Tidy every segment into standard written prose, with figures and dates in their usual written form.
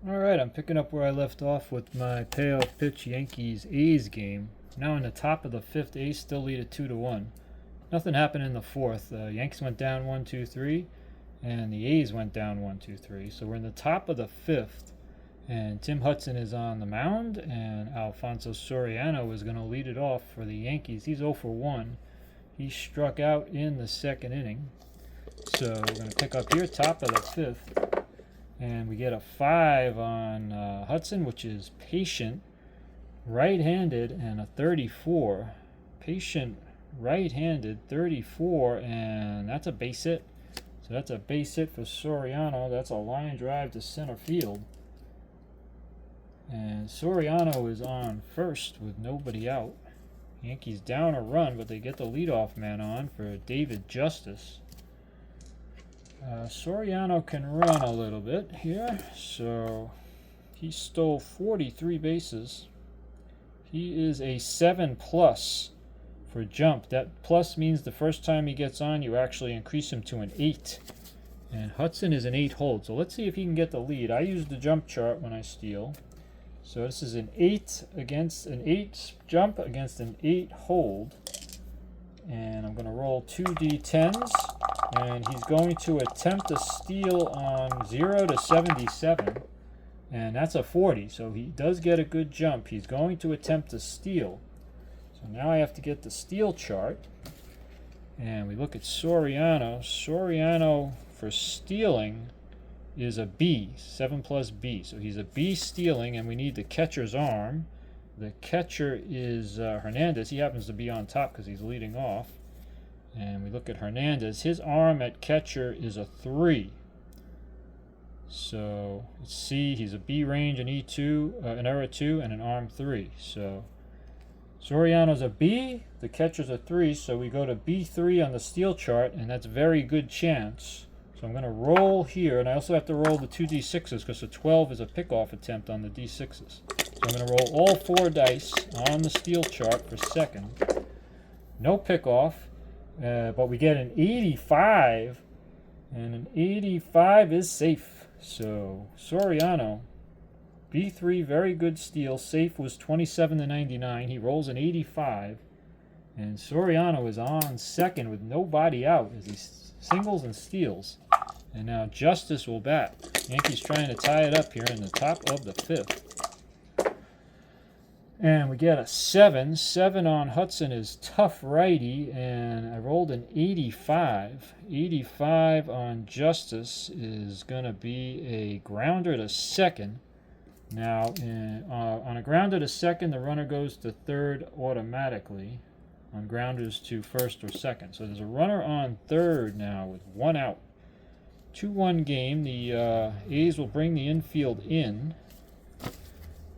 Alright, I'm picking up where I left off with my payoff pitch Yankees A's game. Now in the top of the fifth, A's still lead at 2-1. Nothing happened in the fourth. Yankees went down 1-2-3, and the A's went down 1-2-3. So we're in the top of the fifth, and Tim Hudson is on the mound, and Alfonso Soriano is going to lead it off for the Yankees. He's 0 for 1. He struck out in the second inning. So we're going to pick up here, top of the fifth. And we get a 5 on Hudson, which is patient, right-handed, and a 34. Patient, right-handed, 34, and that's a base hit. So that's a base hit for Soriano. That's a line drive to center field. And Soriano is on first with nobody out. Yankees down a run, but they get the leadoff man on for David Justice. Soriano can run a little bit here, so he stole 43 bases. He is a 7 plus for jump. That plus means the first time he gets on, you actually increase him to an 8. And Hudson is an 8 hold, so let's see if he can get the lead. I use the jump chart when I steal. So this is an 8 against an 8 jump against an 8 hold. And I'm going to roll 2d10s. And he's going to attempt a steal on 0 to 77. And that's a 40. So he does get a good jump. He's going to attempt a steal. So now I have to get the steal chart. And we look at Soriano. Soriano for stealing is a B. 7 plus B. So he's a B stealing. And we need the catcher's arm. The catcher is Hernandez. He happens to be on top because he's leading off. And we look at Hernandez. His arm at catcher is a 3. So let's see. He's a B range, an E2, an error 2, and an arm 3. So Soriano's a B. The catcher's a 3. So we go to B3 on the steal chart, and that's very good chance. So I'm going to roll here, and I also have to roll the 2d6s because the 12 is a pickoff attempt on the d6s. So I'm going to roll all 4 dice on the steal chart for second. No pickoff, but we get an 85, and an 85 is safe. So Soriano, B3, very good steal. Safe was 27 to 99. He rolls an 85, and Soriano is on second with nobody out as he singles and steals. And now Justice will bat. Yankees trying to tie it up here in the top of the fifth. And we get a 7. 7 on Hudson is tough righty, and I rolled an 85. 85 on Justice is going to be a grounder to second. Now, on a grounder to second, the runner goes to third automatically. On grounders to first or second. So there's a runner on third now with 1 out. 2-1 game. The A's will bring the infield in.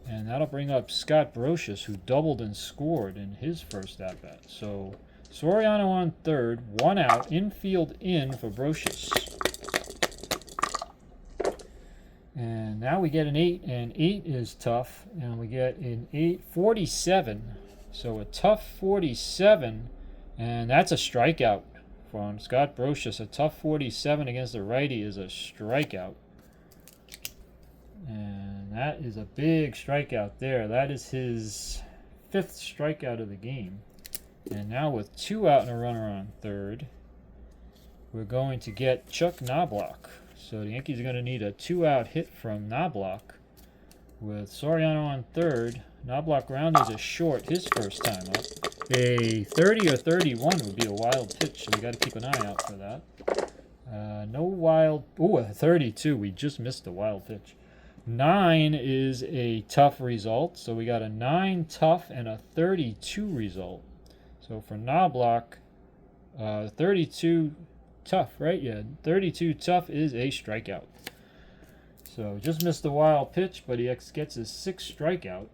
And that'll bring up Scott Brocious, who doubled and scored in his first at-bat. So Soriano on third, 1 out, infield in for Brocious. And now we get an 8, and 8 is tough. And we get an 8-47. So a tough 47, and that's a strikeout from Scott Brocious. A tough 47 against the righty is a strikeout. And that is a big strikeout there. That is his 5th strikeout of the game. And now with 2 out and a runner on third, we're going to get Chuck Knobloch. So the Yankees are going to need a 2-out hit from Knobloch. With Soriano on third, Knobloch grounders is short his first time up. A 30 or 31 would be a wild pitch, so we got to keep an eye out for that. No wild. Ooh, a 32. We just missed the wild pitch. 9 is a tough result, so we got a 9 tough and a 32 result. So for Knobloch, 32 tough, right? Yeah, 32 tough is a strikeout. So just missed the wild pitch, but he gets his 6th strikeout.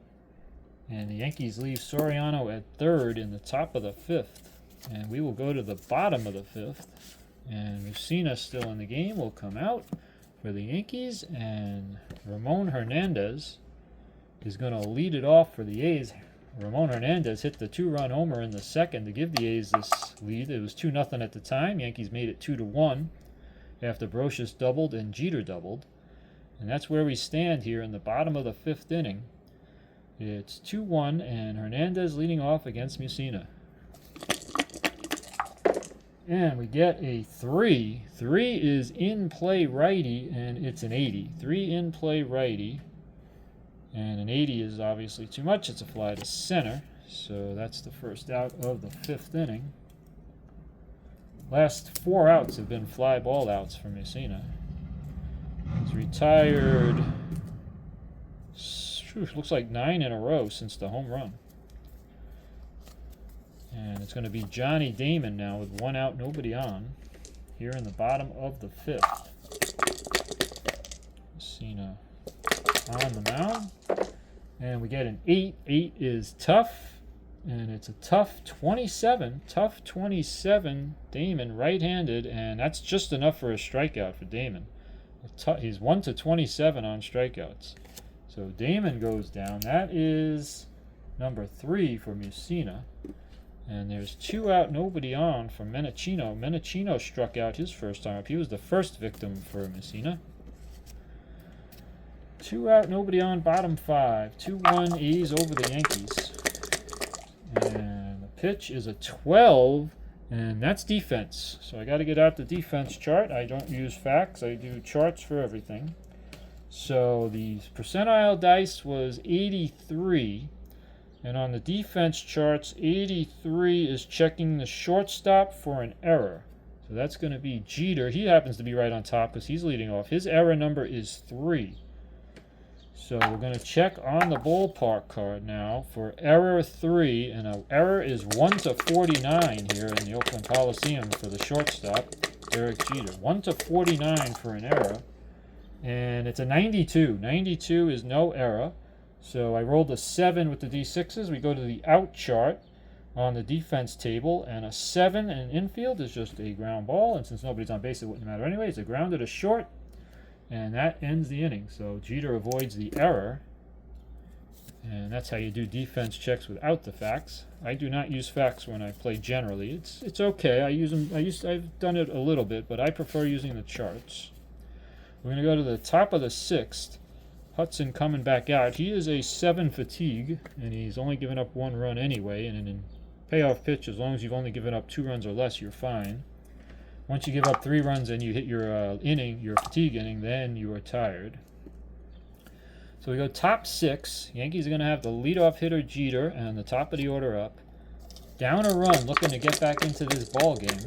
And the Yankees leave Soriano at third in the top of the fifth. And we will go to the bottom of the fifth. And Mussina still in the game will come out for the Yankees. And Ramon Hernandez is going to lead it off for the A's. Ramon Hernandez hit the 2-run homer in the second to give the A's this lead. It was 2-0 at the time. Yankees made it 2-1 after Brocious doubled and Jeter doubled. And that's where we stand here in the bottom of the 5th inning. It's 2-1, and Hernandez leading off against Mussina. And we get a 3. 3 is in play righty, and it's an 80. 3 in play righty, and an 80 is obviously too much. It's a fly to center, so that's the first out of the 5th inning. Last 4 outs have been fly ball outs for Mussina. He's retired, looks like 9 in a row since the home run. And it's going to be Johnny Damon now with 1 out, nobody on, here in the bottom of the 5th. Mussina on the mound. And we get an 8. 8 is tough. And it's a tough 27. Tough 27. Damon right-handed. And that's just enough for a strikeout for Damon. He's 1-27 on strikeouts. So Damon goes down. That is number 3 for Mussina. And there's 2 out, nobody on for Menachino. Menachino struck out his first time up. He was the first victim for Mussina. 2 out, nobody on, bottom 5. 2-1 A's over the Yankees. And the pitch is a 12, and that's defense. So I got to get out the defense chart. I don't use facts. I do charts for everything. So the percentile dice was 83. And on the defense charts, 83 is checking the shortstop for an error. So that's going to be Jeter. He happens to be right on top because he's leading off. His error number is 3. So we're going to check on the ballpark card now for error 3. And an error is 1-49 here in the Oakland Coliseum for the shortstop, Derek Jeter. 1-49 for an error. And it's a 92. 92 is no error. So I rolled a 7 with the D6s. We go to the out chart on the defense table, and a 7 in infield is just a ground ball. And since nobody's on base, it wouldn't matter anyway. It's a grounded to short, and that ends the inning. So Jeter avoids the error, and that's how you do defense checks without the facts. I do not use facts when I play generally. It's okay. I use them. I've done it a little bit, but I prefer using the charts. We're going to go to the top of the 6th. Hudson coming back out. He is a 7 fatigue, and he's only given up 1 run anyway. And in payoff pitch, as long as you've only given up 2 runs or less, you're fine. Once you give up 3 runs and you hit your inning, your fatigue inning, then you are tired. So we go top 6. Yankees are going to have the leadoff hitter Jeter and the top of the order up. Down a run, looking to get back into this ball game.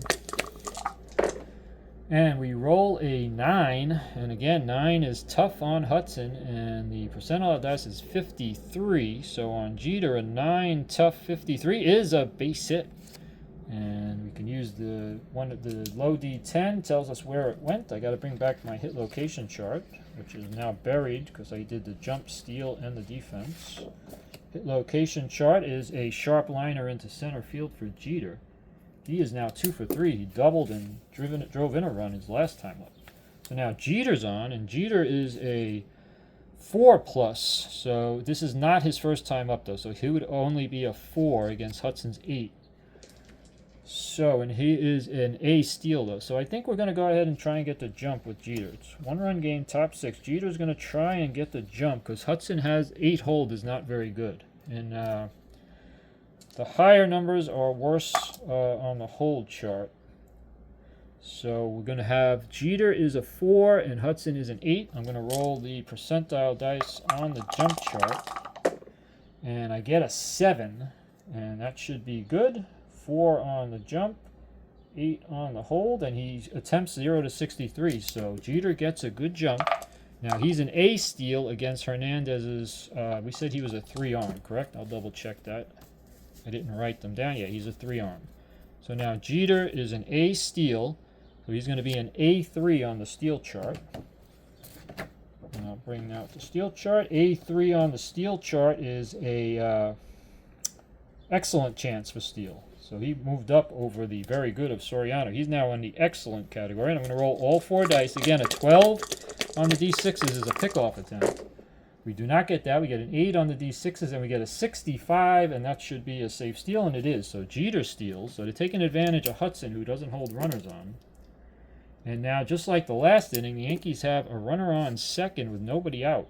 And we roll a 9, and again, 9 is tough on Hudson, and the percentile dice is 53. So on Jeter, a 9 tough 53 is a base hit. And we can use the low D10, tells us where it went. I got to bring back my hit location chart, which is now buried because I did the jump, steal, and the defense. Hit location chart is a sharp liner into center field for Jeter. He is now 2 for 3. He doubled and drove in a run his last time up. So now Jeter's on, and Jeter is a 4+. So this is not his first time up, though. So he would only be a 4 against Hudson's 8. So, and he is an A steal, though. So I think we're going to go ahead and try and get the jump with Jeter. It's 1-run game, top 6. Jeter's going to try and get the jump because Hudson has 8 hold is not very good. And the higher numbers are worse on the hold chart. So we're going to have Jeter is a 4 and Hudson is an 8. I'm going to roll the percentile dice on the jump chart. And I get a 7. And that should be good. 4 on the jump, 8 on the hold, and he attempts 0-63. So Jeter gets a good jump. Now he's an A steal against Hernandez's. We said he was a 3-arm, correct? I'll double check that. I didn't write them down yet. He's a 3-arm. So now Jeter is an A steal. So he's going to be an A3 on the steal chart. And I'll bring out the steal chart. A3 on the steal chart is a excellent chance for steal. So he moved up over the very good of Soriano. He's now in the excellent category. And I'm going to roll all 4 dice. Again, a 12 on the D6s is a pickoff attempt. We do not get that. We get an 8 on the D6s, and we get a 65, and that should be a safe steal, and it is. So Jeter steals. So they're taking advantage of Hudson, who doesn't hold runners on. And now, just like the last inning, the Yankees have a runner on second with nobody out.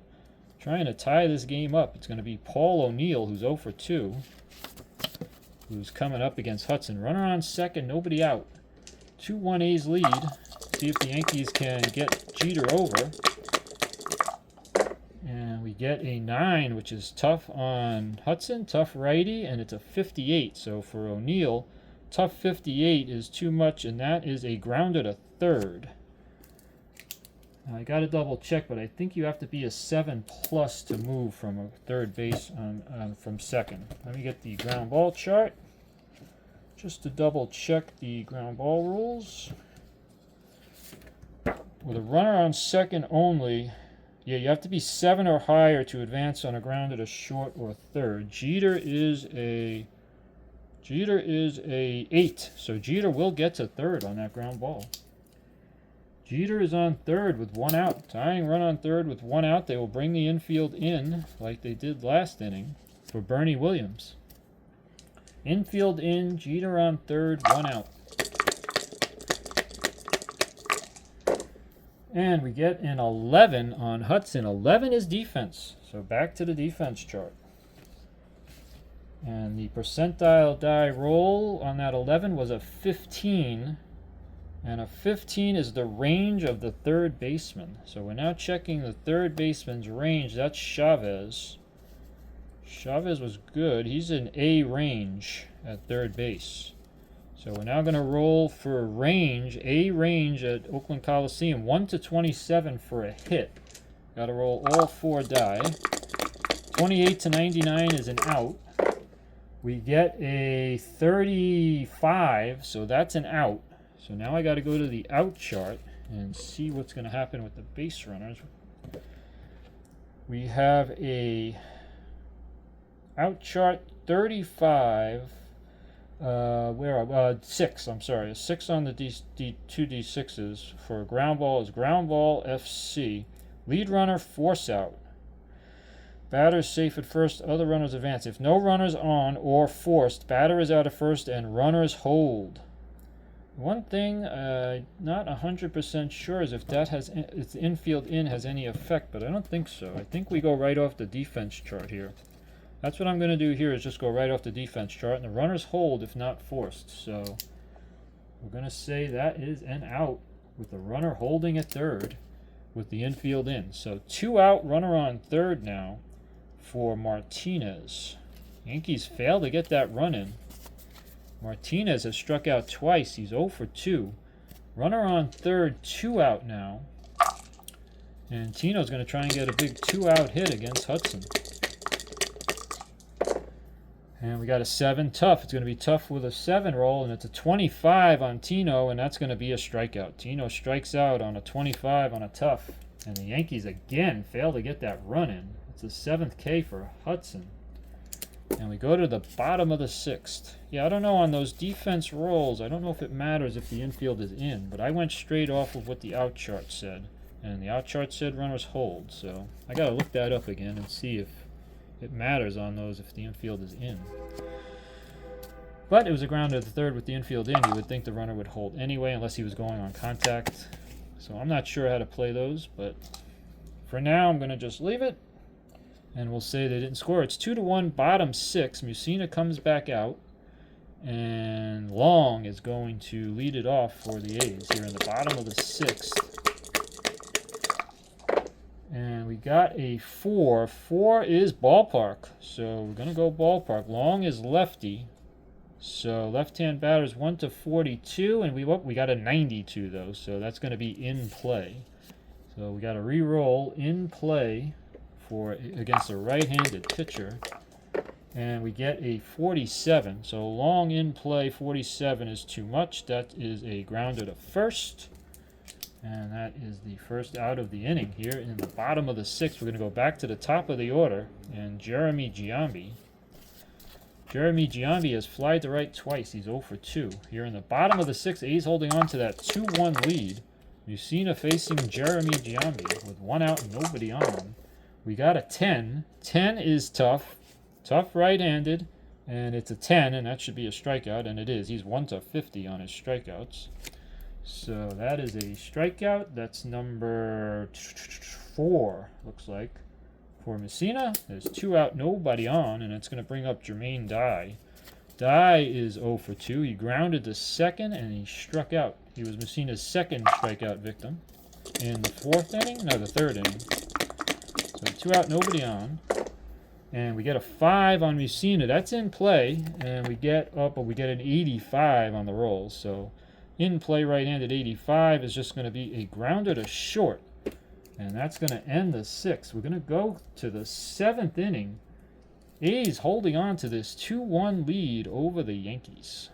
Trying to tie this game up. It's going to be Paul O'Neill, who's 0 for 2, who's coming up against Hudson. Runner on second, nobody out. 2-1 A's lead. See if the Yankees can get Jeter over. And we get a 9, which is tough on Hudson, tough righty, and it's a 58. So for O'Neill, tough 58 is too much, and that is a grounder to third. I got to double check, but I think you have to be a 7+ to move from a third base from second. Let me get the ground ball chart just to double check the ground ball rules. With a runner on second only, yeah, you have to be 7 or higher to advance on a grounder to short or third. Jeter is a 8, so Jeter will get to third on that ground ball. Jeter is on third with 1 out. Tying run on third with 1 out. They will bring the infield in like they did last inning for Bernie Williams. Infield in, Jeter on third, 1 out. And we get an 11 on Hudson. 11 is defense. So back to the defense chart. And the percentile die roll on that 11 was a 15. And a 15 is the range of the third baseman. So we're now checking the third baseman's range. That's Chavez. Chavez was good. He's in A range at third base. So we're now going to roll for range, A range at Oakland Coliseum. 1 to 27 for a hit. Got to roll all 4 die. 28 to 99 is an out. We get a 35, so that's an out. So now I got to go to the out chart and see what's going to happen with the base runners. We have a out chart 35. 6. I'm sorry, a 6 on the 2D6s for ground ball is ground ball FC. Lead runner force out. Batter is safe at first. Other runners advance. If no runners on or forced, batter is out at first and runners hold. One thing not 100% sure is if that has its infield in has any effect, but I don't think so. I think we go right off the defense chart here. That's what I'm going to do here is just go right off the defense chart, and the runners hold if not forced. So we're going to say that is an out with the runner holding at third with the infield in. So 2 out, runner on third now for Martinez. Yankees fail to get that run in. Martinez has struck out twice. He's 0 for 2. Runner on third, 2 out now. And Tino's going to try and get a big 2-out hit against Hudson. And we got a 7 tough. It's going to be tough with a 7 roll, and it's a 25 on Tino, and that's going to be a strikeout. Tino strikes out on a 25 on a tough. And the Yankees again fail to get that run in. It's the 7th K for Hudson. And we go to the bottom of the 6th. Yeah, I don't know on those defense rolls. I don't know if it matters if the infield is in, but I went straight off of what the out chart said. And the out chart said runners hold. So I got to look that up again and see if it matters on those if the infield is in. But it was a grounder to the third with the infield in. You would think the runner would hold anyway unless he was going on contact. So I'm not sure how to play those, but for now I'm going to just leave it. And we'll say they didn't score. It's 2-1, bottom 6. Mussina comes back out. And Long is going to lead it off for the A's here in the bottom of the 6th. And we got a 4. 4 is ballpark. So we're going to go ballpark. Long is lefty. So left-hand batters 1 to 42. And we got a 92 though. So that's going to be in play. So we got to re-roll in play against a right-handed pitcher. And we get a 47. So Long in play, 47 is too much. That is a grounder to first. And that is the first out of the inning here in the bottom of the 6th. We're going to go back to the top of the order. And Jeremy Giambi has flied to right twice. He's 0 for 2. Here in the bottom of the 6th, A's holding on to that 2-1 lead. Mussina facing Jeremy Giambi with 1 out and nobody on. We got a 10. 10 is tough. Tough right-handed. And it's a 10, and that should be a strikeout, and it is. He's 1 to 50 on his strikeouts. So that is a strikeout. That's number 4, looks like, for Messina. There's 2 out, nobody on, and it's going to bring up Jermaine Dye. Dye is 0 for 2. He grounded to second, and he struck out. He was Messina's second strikeout victim in the 4th inning. No, the 3rd inning. So 2 out, nobody on. And we get a 5 on Messina. That's in play. And we get up, but we get an 85 on the rolls. So in play right-handed 85 is just going to be a grounder to short. And that's going to end the 6th. We're going to go to the 7th inning. A's holding on to this 2-1 lead over the Yankees.